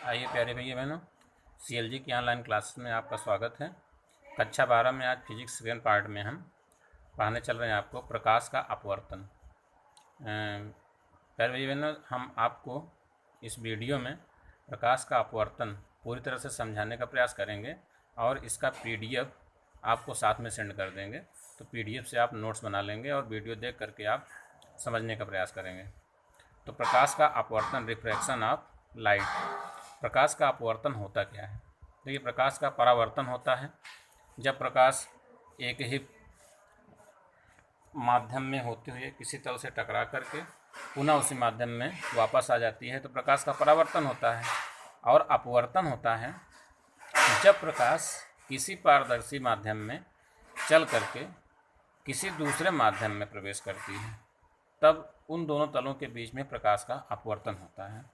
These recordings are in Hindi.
आइए प्यारे भैया बहनों, सीएलजी की ऑनलाइन क्लासेस में आपका स्वागत है। कक्षा 12 में आज फिजिक्स सेकेंड पार्ट में हम पढ़ाने चल रहे हैं आपको प्रकाश का अपवर्तन। प्यारे भैया बहनों, हम आपको इस वीडियो में प्रकाश का अपवर्तन पूरी तरह से समझाने का प्रयास करेंगे और इसका पीडीएफ आपको साथ में सेंड कर देंगे। तो पीडीएफ से आप नोट्स बना लेंगे और वीडियो देख करके आप समझने का प्रयास करेंगे। तो प्रकाश का अपवर्तन, रिफ्रैक्शन ऑफ लाइट। प्रकाश का अपवर्तन होता क्या है? देखिए, प्रकाश का परावर्तन होता है जब प्रकाश एक ही माध्यम में होते हुए किसी तल से टकरा करके पुनः उसी माध्यम में वापस आ जाती है, तो प्रकाश का परावर्तन होता है। और अपवर्तन होता है जब प्रकाश किसी पारदर्शी माध्यम में चल करके किसी दूसरे माध्यम में प्रवेश करती है, तब उन दोनों तलों के बीच में प्रकाश का अपवर्तन होता है।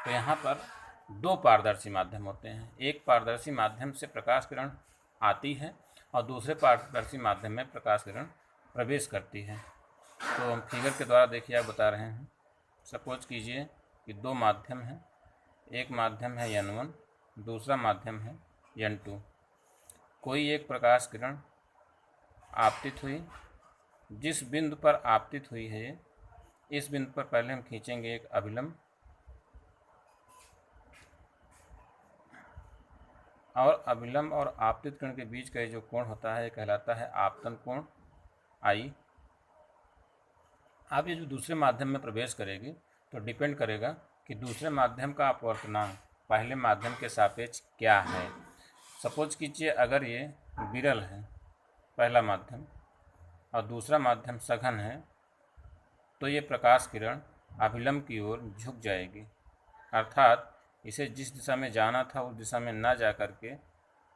तो यहाँ पर दो पारदर्शी माध्यम होते हैं। एक पारदर्शी माध्यम से प्रकाश किरण आती है और दूसरे पारदर्शी माध्यम में प्रकाश किरण प्रवेश करती है। तो हम फिगर के द्वारा देखिए आप बता रहे हैं। सपोज कीजिए कि दो माध्यम हैं, एक माध्यम है n1, दूसरा माध्यम है n2। कोई एक प्रकाश किरण आपतित हुई, जिस बिंदु पर आपतित हुई है इस बिंदु पर पहले हम खींचेंगे एक अभिलंब और अभिलंब और आपतित किरण के बीच का जो कोण होता है कहलाता है आपतन कोण I। अब ये जो दूसरे माध्यम में प्रवेश करेगी तो डिपेंड करेगा कि दूसरे माध्यम का अपवर्तनांक पहले माध्यम के सापेक्ष क्या है। सपोज कीजिए अगर ये विरल है पहला माध्यम और दूसरा माध्यम सघन है, तो ये प्रकाश किरण अभिलंब की ओर झुक जाएगी, अर्थात इसे जिस दिशा में जाना था उस दिशा में ना जा करके,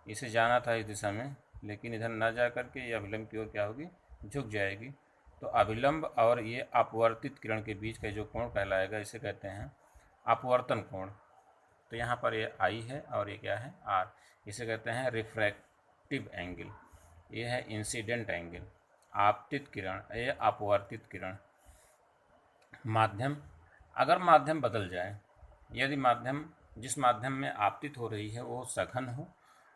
इसे जाना था इस दिशा में लेकिन इधर ना जा करके ये अभिलंब की ओर क्या होगी, झुक जाएगी। तो अभिलंब और ये अपवर्तित किरण के बीच का जो कोण कहलाएगा इसे कहते हैं अपवर्तन कोण। तो यहाँ पर ये I है और ये क्या है, R। इसे कहते हैं रिफ्रैक्टिव एंगल। ये है इंसिडेंट एंगल। आपतित किरण, ये अपवर्तित किरण। माध्यम, अगर माध्यम बदल जाए, यदि माध्यम जिस माध्यम में आपतित हो रही है वो सघन हो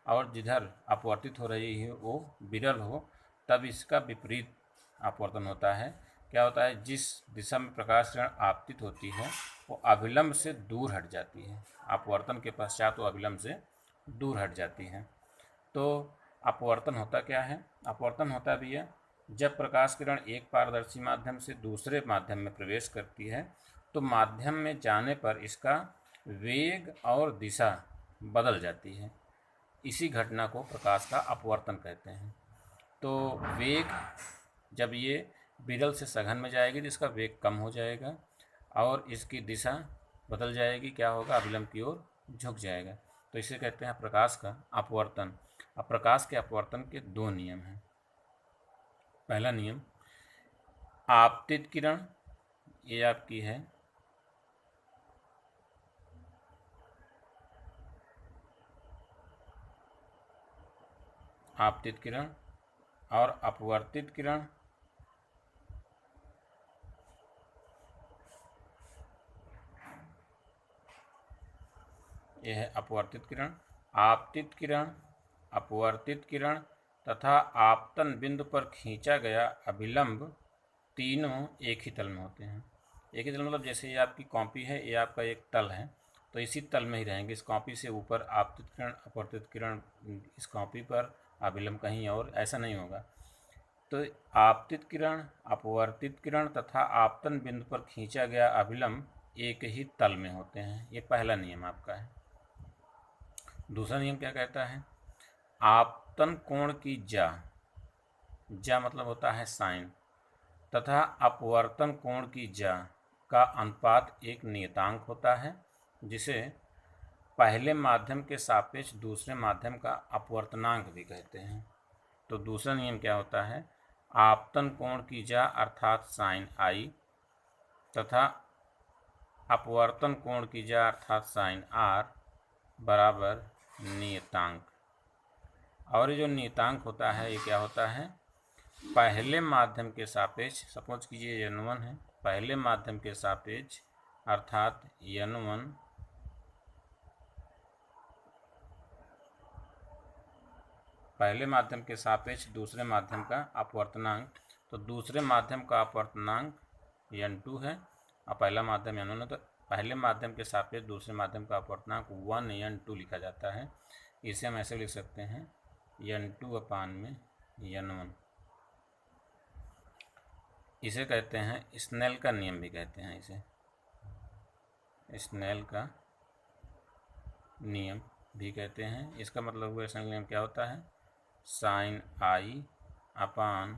और जिधर अपवर्तित हो रही है वो विरल हो, तब इसका विपरीत अपवर्तन होता है। क्या होता है, जिस दिशा में प्रकाश किरण आपतित होती है वो अभिलंब से दूर हट जाती है, अपवर्तन के पश्चात वो अभिलंब से दूर हट जाती है। तो अपवर्तन होता क्या है? अपवर्तन होता भी है जब प्रकाश किरण एक पारदर्शी माध्यम से दूसरे माध्यम में प्रवेश करती है तो माध्यम में जाने पर इसका वेग और दिशा बदल जाती है। इसी घटना को प्रकाश का अपवर्तन कहते हैं। तो वेग, जब ये विरल से सघन में जाएगी तो इसका वेग कम हो जाएगा और इसकी दिशा बदल जाएगी, क्या होगा, अभिलंब की ओर झुक जाएगा। तो इसे कहते हैं प्रकाश का अपवर्तन। अब प्रकाश के अपवर्तन के दो नियम हैं। पहला नियम, आपतित किरण, ये आपकी है आपतित किरण, और अपवर्तित किरण यह है अपवर्तित किरण। आपतित किरण, अपवर्तित किरण तथा आपतन बिंदु पर खींचा गया अभिलंब तीनों एक ही तल में होते हैं। एक ही तल मतलब जैसे ये आपकी कॉपी है, ये आपका एक तल है, तो इसी तल में ही रहेंगे। इस कॉपी से ऊपर आपतित किरण, अपवर्तित किरण इस कॉपी पर, अभिलंब कहीं और, ऐसा नहीं होगा। तो आपतित किरण, अपवर्तित किरण तथा आपतन बिंदु पर खींचा गया अभिलंब एक ही तल में होते हैं। ये पहला नियम आपका है। दूसरा नियम क्या कहता है, आपतन कोण की जा मतलब होता है साइन, तथा अपवर्तन कोण की जा का अनुपात एक नियतांक होता है, जिसे पहले माध्यम के सापेक्ष दूसरे माध्यम का अपवर्तनांक भी कहते हैं। तो दूसरा नियम क्या होता है, आपतन कोण की जा अर्थात साइन I तथा अपवर्तन कोण की जा अर्थात साइन R बराबर नियतांक। और ये जो नियतांक होता है ये क्या होता है, पहले माध्यम के सापेक्ष, सपोज कीजिए n1 है, पहले माध्यम के सापेक्ष अर्थात n1 पहले माध्यम के सापेक्ष दूसरे माध्यम का अपवर्तनांक, तो दूसरे माध्यम का अपवर्तनांक n2 है और पहला माध्यम n1 है, तो पहले माध्यम के सापेक्ष दूसरे माध्यम का अपवर्तनांक 1n2 लिखा जाता है। इसे हम ऐसे लिख सकते हैं n2/n1। इसे कहते हैं स्नेल का नियम भी कहते हैं, इसे स्नेल का नियम भी कहते हैं। इसका मतलब हुआ स्नेल नियम क्या होता है, sin i/sin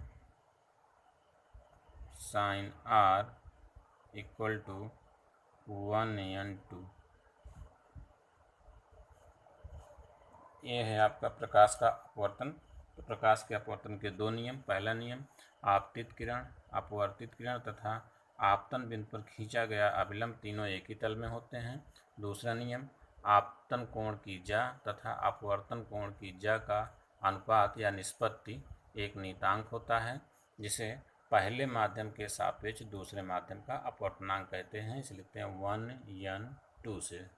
r = 1n2। ये है आपका प्रकाश का अपवर्तन। तो प्रकाश के अपवर्तन के दो नियम, पहला नियम आपतित किरण, अपवर्तित किरण तथा आपतन बिंदु पर खींचा गया अभिलंब तीनों एक ही तल में होते हैं। दूसरा नियम आपतन कोण की ज्या तथा अपवर्तन कोण की ज्या का अनुपात या निष्पत्ति एक नियतांक होता है, जिसे पहले माध्यम के सापेक्ष दूसरे माध्यम का अपवर्तनांक कहते हैं। इसे लिखते हैं 1n2 से।